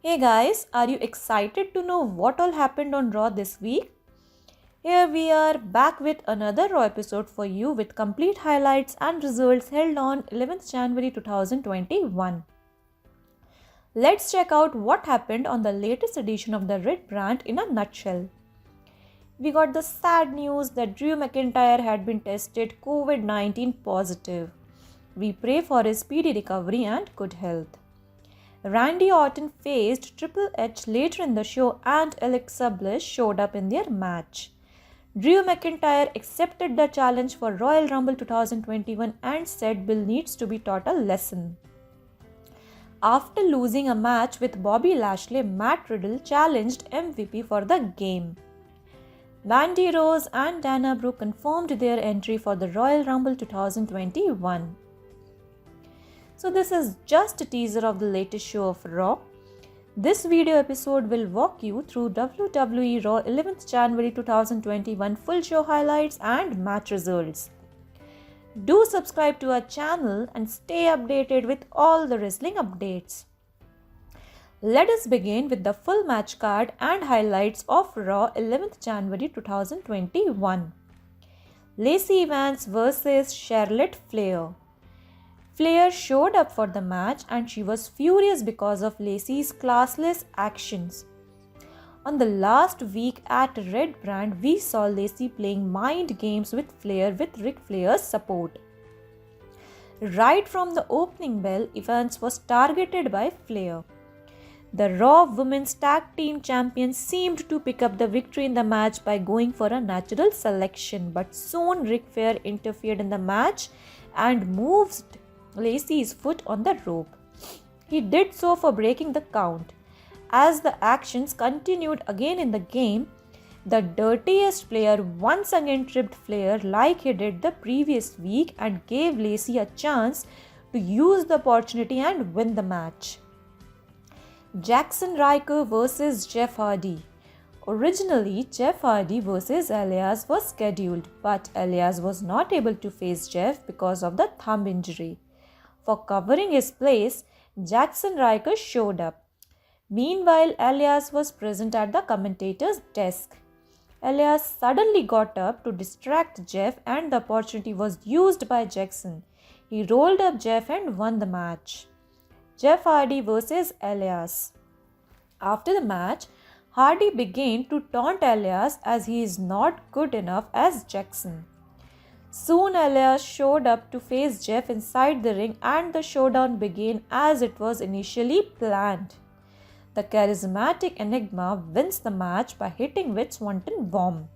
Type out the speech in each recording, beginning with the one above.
Hey guys, are you excited to know what all happened on Raw this week? Here we are back with another Raw episode for you with complete highlights and results held on 11th January 2021. Let's check out what happened on the latest edition of the Red brand in a nutshell. We got the sad news that Drew McIntyre had been tested COVID 19 positive. We pray for his speedy recovery and good health. Randy Orton faced Triple H later in the show and Alexa Bliss showed up in their match. Drew McIntyre accepted the challenge for Royal Rumble 2021 and said Bill needs to be taught a lesson. After losing a match with Bobby Lashley, Matt Riddle challenged MVP for the game. Mandy Rose and Dana Brooke confirmed their entry for the Royal Rumble 2021. So this is just a teaser of the latest show of Raw. This video episode will walk you through WWE Raw 11th January 2021 full show highlights and match results. Do subscribe to our channel and stay updated with all the wrestling updates. Let us begin with the full match card and highlights of Raw 11th January 2021. Lacey Evans vs Charlotte Flair. Flair showed up for the match and she was furious because of Lacey's classless actions. On the last week at Red Brand, we saw Lacey playing mind games with Flair with Ric Flair's support. Right from the opening bell, Evans was targeted by Flair. The Raw Women's Tag Team Champions seemed to pick up the victory in the match by going for a natural selection, but soon Ric Flair interfered in the match and moved Lacey's foot on the rope. He did so for breaking the count. As the actions continued again in the game, the dirtiest player once again tripped Flair like he did the previous week and gave Lacey a chance to use the opportunity and win the match. Jackson Ryker vs Jeff Hardy. Originally, Jeff Hardy vs Elias was scheduled, but Elias was not able to face Jeff because of the thumb injury. For covering his place, Jackson Ryker showed up. Meanwhile, Elias was present at the commentator's desk. Elias suddenly got up to distract Jeff and the opportunity was used by Jackson. He rolled up Jeff and won the match. Jeff Hardy vs Elias. After the match, Hardy began to taunt Elias as he is not good enough as Jackson. Soon Elias showed up to face Jeff inside the ring and the showdown began as it was initially planned. The charismatic Enigma wins the match by hitting with Swanton Bomb.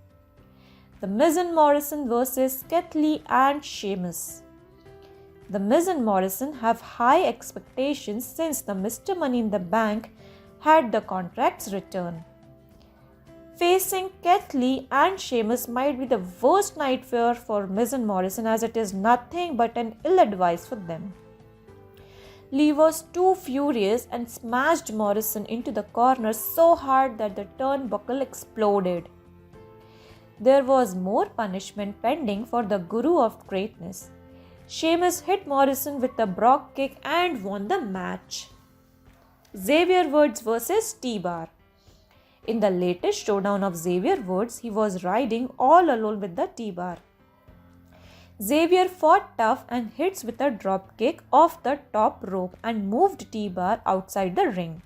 The Miz and Morrison vs Keith Lee and Sheamus. The Miz and Morrison have high expectations since the Mr. Money in the Bank had the contract's return. Facing Keith Lee and Sheamus might be the worst nightmare for Miz and Morrison as it is nothing but an ill advice for them. Lee was too furious and smashed Morrison into the corner so hard that the turnbuckle exploded. There was more punishment pending for the Guru of Greatness. Sheamus hit Morrison with a Brock kick and won the match. Xavier Woods vs T-Bar. In the latest showdown of Xavier Woods, he was riding all alone with the T-Bar. Xavier fought tough and hits with a drop kick off the top rope and moved T-Bar outside the ring.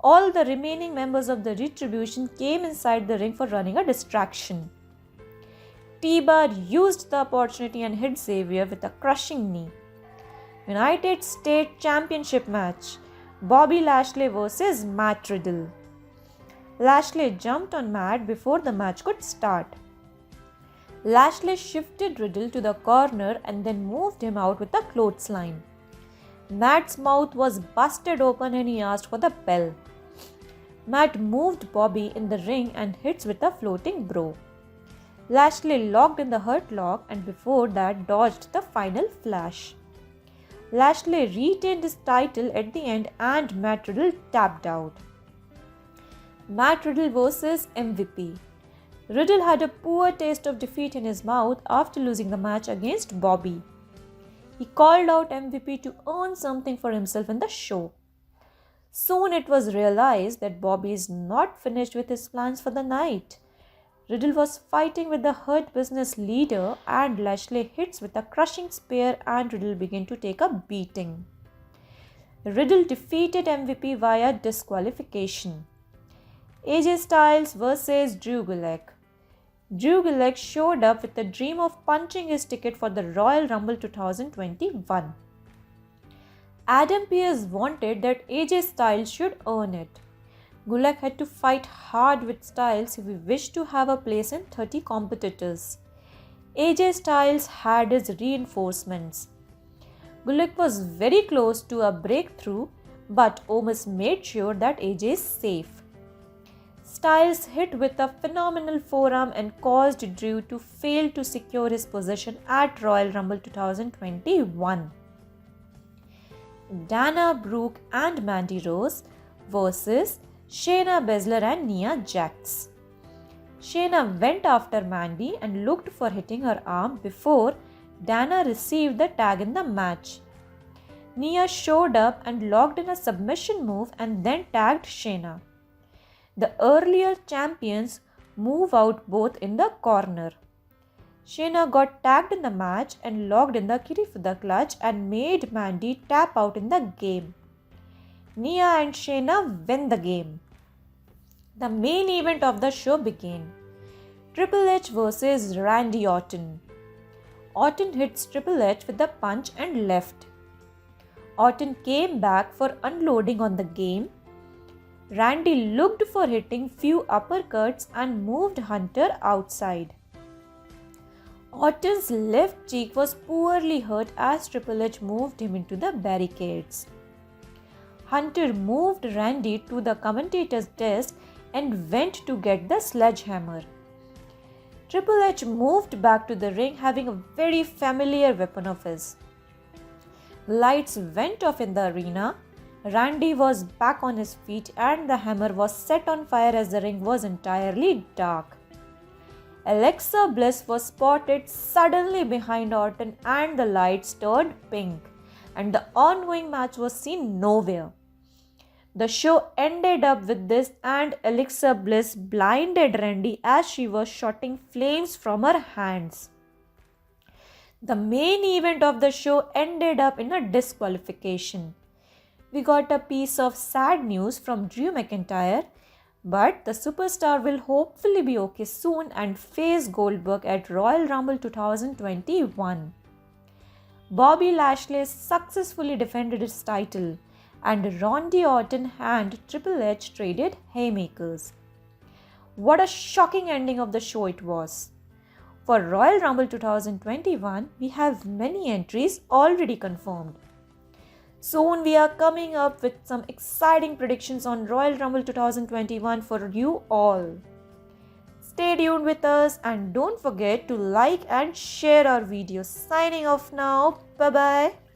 All the remaining members of the Retribution came inside the ring for running a distraction. T-Bar used the opportunity and hit Xavier with a crushing knee. United States Championship match. Bobby Lashley vs Matt Riddle. Lashley jumped on Matt before the match could start. Lashley shifted Riddle to the corner and then moved him out with a clothesline. Matt's mouth was busted open and he asked for the bell. Matt moved Bobby in the ring and hits with a floating bro. Lashley locked in the Hurt Lock and before that dodged the final flash. Lashley retained his title at the end and Matt Riddle tapped out. Matt Riddle vs MVP. Riddle had a poor taste of defeat in his mouth after losing the match against Bobby. He called out MVP to earn something for himself in the show. Soon it was realized that Bobby is not finished with his plans for the night. Riddle was fighting with the Hurt Business leader, and Lashley hits with a crushing spear, and Riddle began to take a beating. Riddle defeated MVP via disqualification. AJ Styles vs Drew Gulak. Drew Gulak showed up with the dream of punching his ticket for the Royal Rumble 2021. Adam Pearce wanted that AJ Styles should earn it. Gulak had to fight hard with Styles if he wished to have a place in 30 competitors. AJ Styles had his reinforcements. Gulak was very close to a breakthrough, but Omos made sure that AJ is safe. Styles hit with a phenomenal forearm and caused Drew to fail to secure his position at Royal Rumble 2021. Dana Brooke and Mandy Rose vs Shayna Baszler and Nia Jax. Shayna went after Mandy and looked for hitting her arm before Dana received the tag in the match. Nia showed up and locked in a submission move and then tagged Shayna. The earlier champions move out both in the corner. Shayna got tagged in the match and locked in the Kirifuda clutch and made Mandy tap out in the game. Nia and Shayna win the game. The main event of the show began. Triple H vs Randy Orton. Orton hits Triple H with a punch and left. Orton came back for unloading on the game. Randy looked for hitting few uppercuts and moved Hunter outside. Orton's left cheek was poorly hurt as Triple H moved him into the barricades. Hunter moved Randy to the commentator's desk and went to get the sledgehammer. Triple H moved back to the ring having a very familiar weapon of his. Lights went off in the arena. Randy was back on his feet and the hammer was set on fire as the ring was entirely dark. Alexa Bliss was spotted suddenly behind Orton and the lights turned pink and the ongoing match was seen nowhere. The show ended up with this and Alexa Bliss blinded Randy as she was shooting flames from her hands. The main event of the show ended up in a disqualification. We got a piece of sad news from Drew McIntyre, but the superstar will hopefully be okay soon and face Goldberg at Royal Rumble 2021. Bobby Lashley successfully defended his title, and Randy Orton and Triple H traded haymakers. What a shocking ending of the show it was. For Royal Rumble 2021, we have many entries already confirmed. Soon we are coming up with some exciting predictions on Royal Rumble 2021 for you all. Stay tuned with us and don't forget to like and share our videos. Signing off now. Bye bye.